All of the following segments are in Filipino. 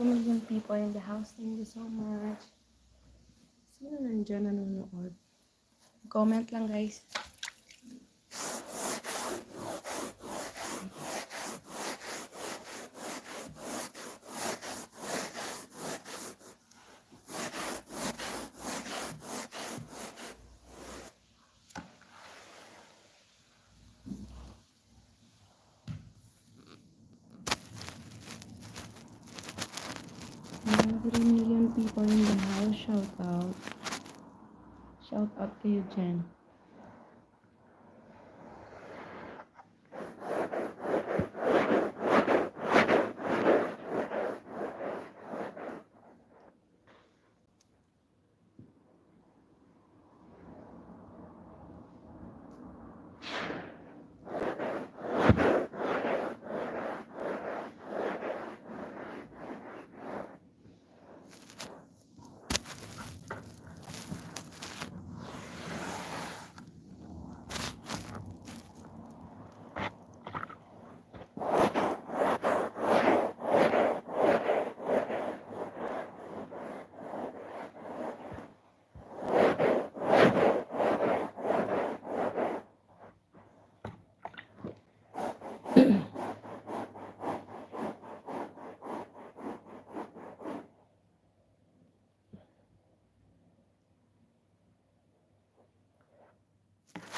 2 million people in the house. Thank you so much. Sino nandyan nanonood? Comment lang guys. Mga 3 million people in the house. Shout out. Shout out kayo dyan.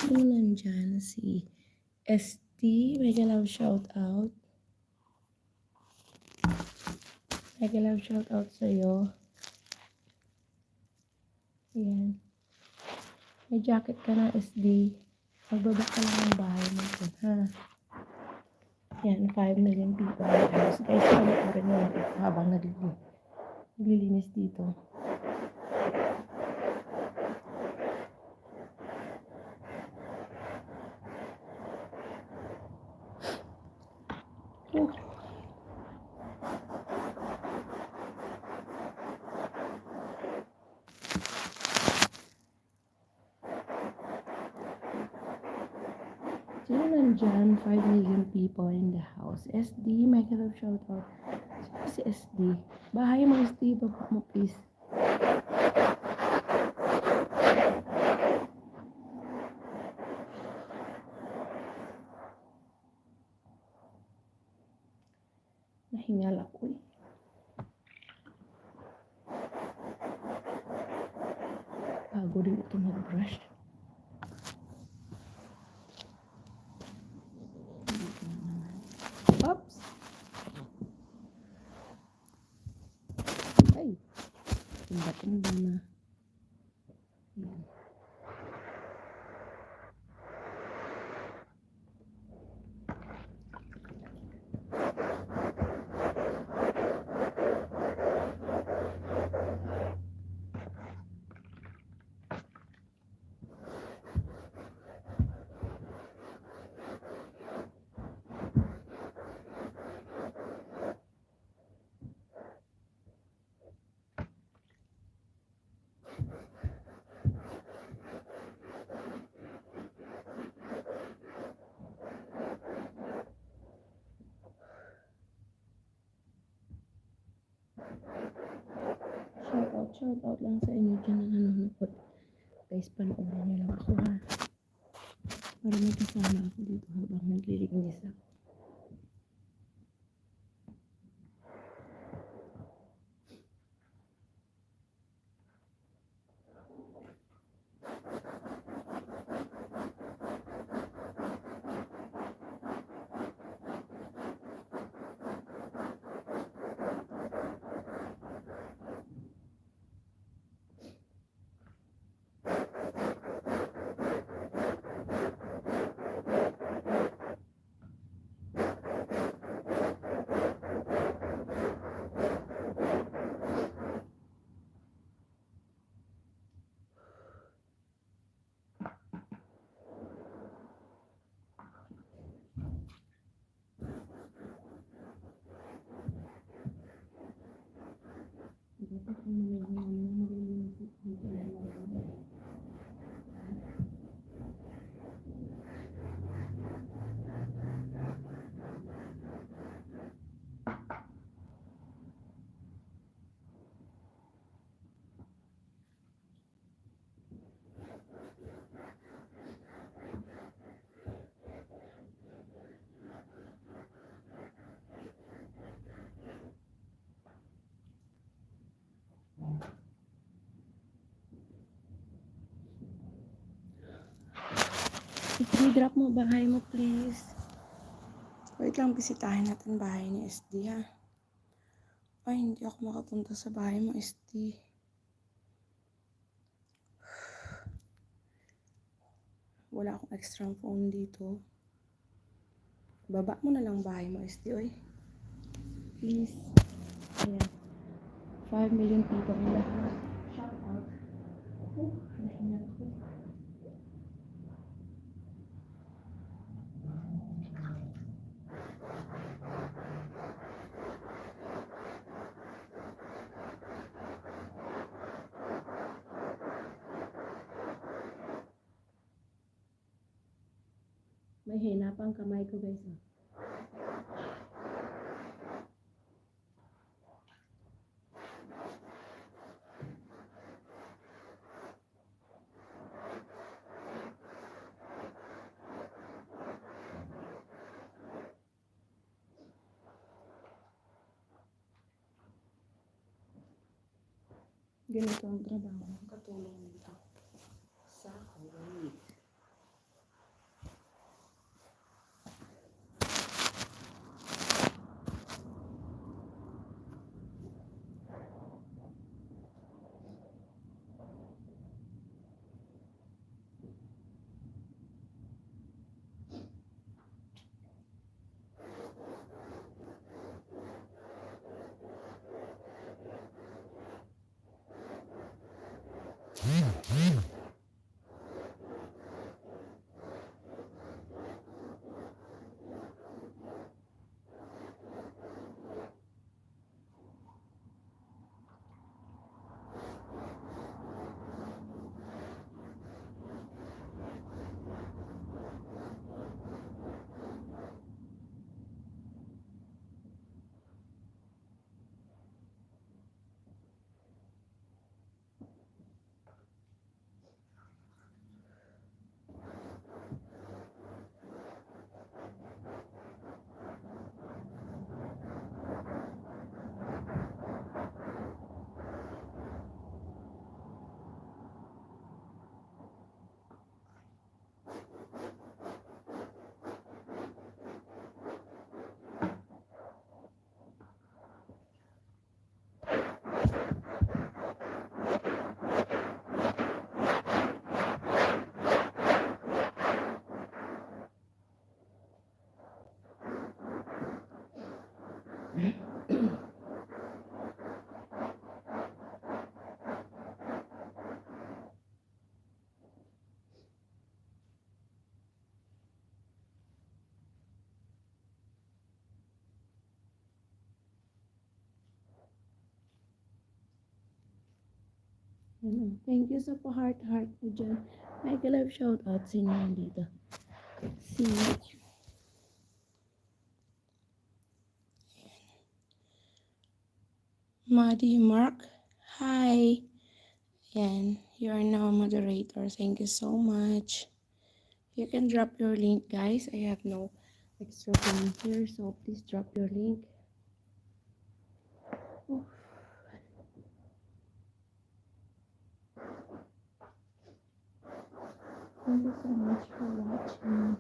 Sino nandyan? Si ST. Mega love shout out. Mega love shout out sa'yo. Ayan. May jacket ka na, SD. Magbaba ka lang ng bahay mo dyan, ha? Yan, 5 million people in the house. Guys, panoorin nyo lang ito habang naglilinis dito. Oh. Sino nandyan? 5 million people in the house. SD, mega love shout out. Sino si SD? Bahay mo, SD. Baba mo, please. Nahingal ako eh. Bago din ito mag-brush. Oops! Ay! Tumba-tumba na. Ayan. Shout out lang sa inyo dyan na nanonood. Guys, panoorin nyo lang ako ha. Para may kasama ako dito habang naglilinis ako. I-drop mo bahay mo, please. Wait lang, bisitahin natin bahay ni SD, ha? Ay, hindi ako makapunta sa bahay mo, SD. Wala akong extra phone dito. Baba mo na lang bahay mo, SD, oy. Please. Ayan. 5 million people in the house. Shout out. Oh, nahingal ko. May hina pang kamay ko, guys. Oh. Ganito ang trabaho ng katulong nito sa Kuwait. Thank you sa pa-heart-heart mo dyan. Mega love shoutout sa inyo dito. Si Maddie Mark. Hi. Yan. You are now a moderator. Thank you so much. You can drop your link, guys. I have no extra link here, so please drop your link. Oof. Thank you so much for watching.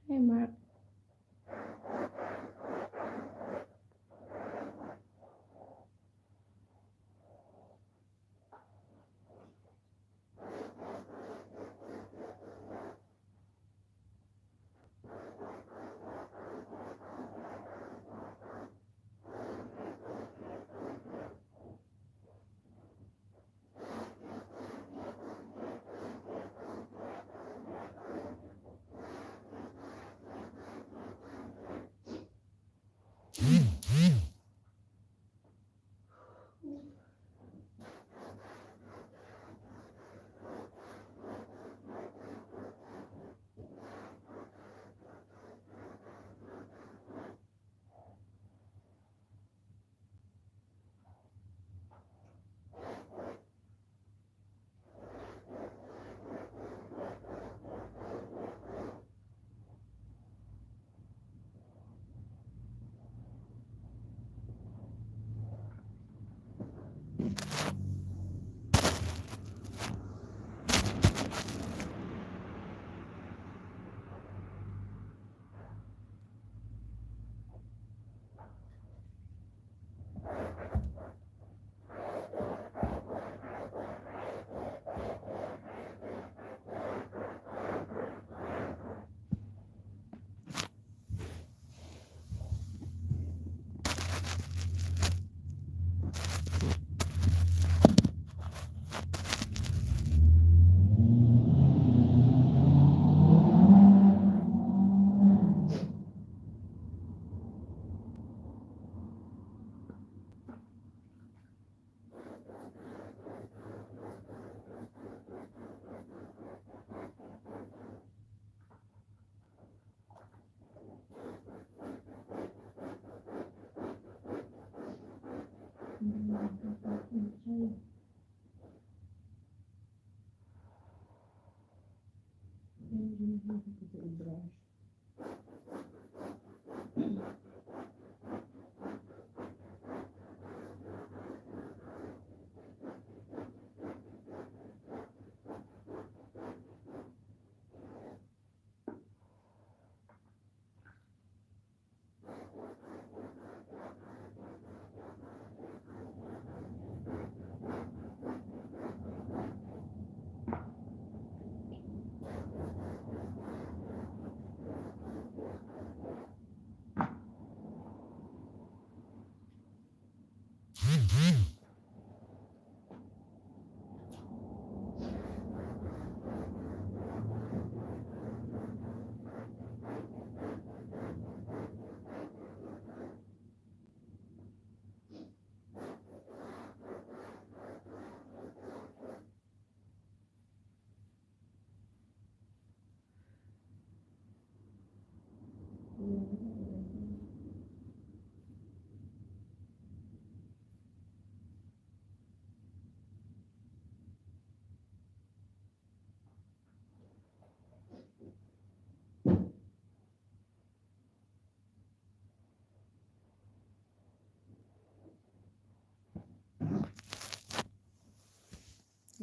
Hi, Mark.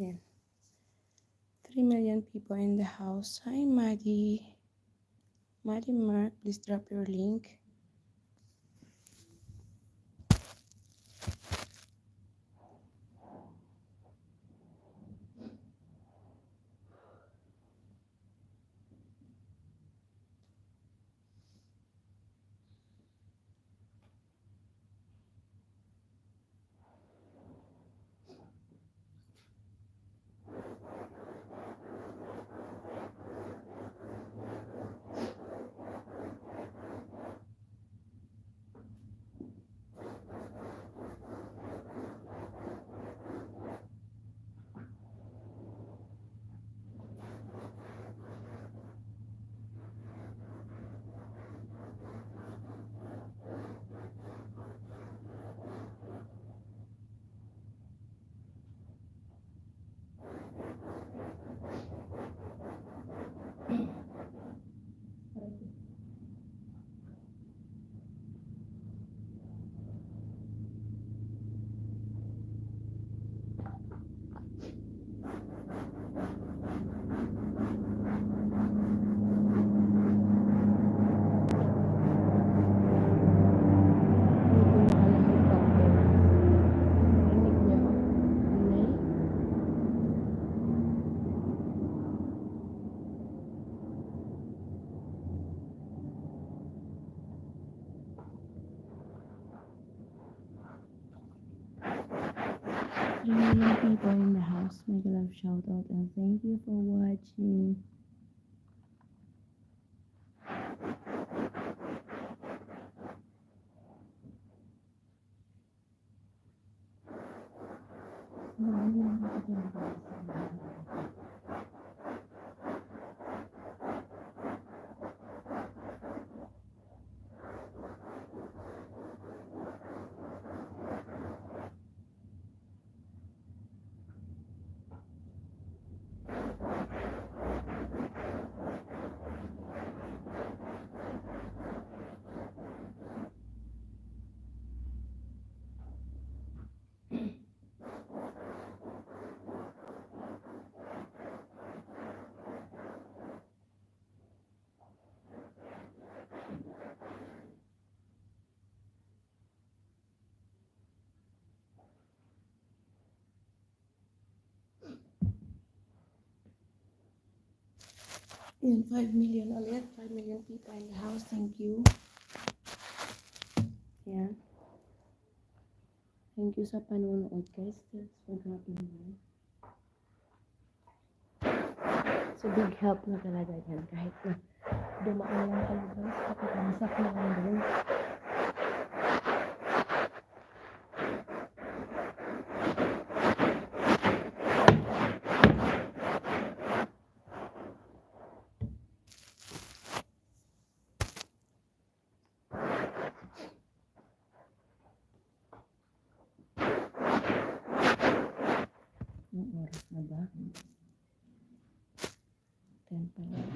Yan. 3 million people in the house. Hi, Maddie. Maddie Mark, please drop your link. Million people in the house. Mega love shout out and thank you for watching. Yan, 5 million ulit. 5 million people in the house. Thank you. Yan. Thank you sa panonood, guys. Thanks for dropping by. So, big help na talaga yan. Kahit na dumaan lang kayo, guys. Kapag-asak na lang doon. Ang oras na ba? 10 pa lang.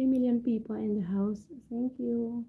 3 million people in the house. Thank you.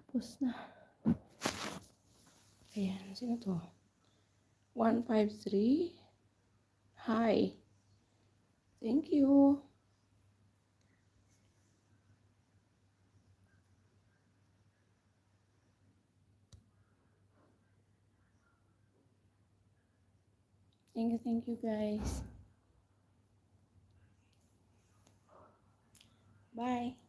Tapos na. Ayan, sino to? 153. Hi. Thank you. Thank you guys. Bye.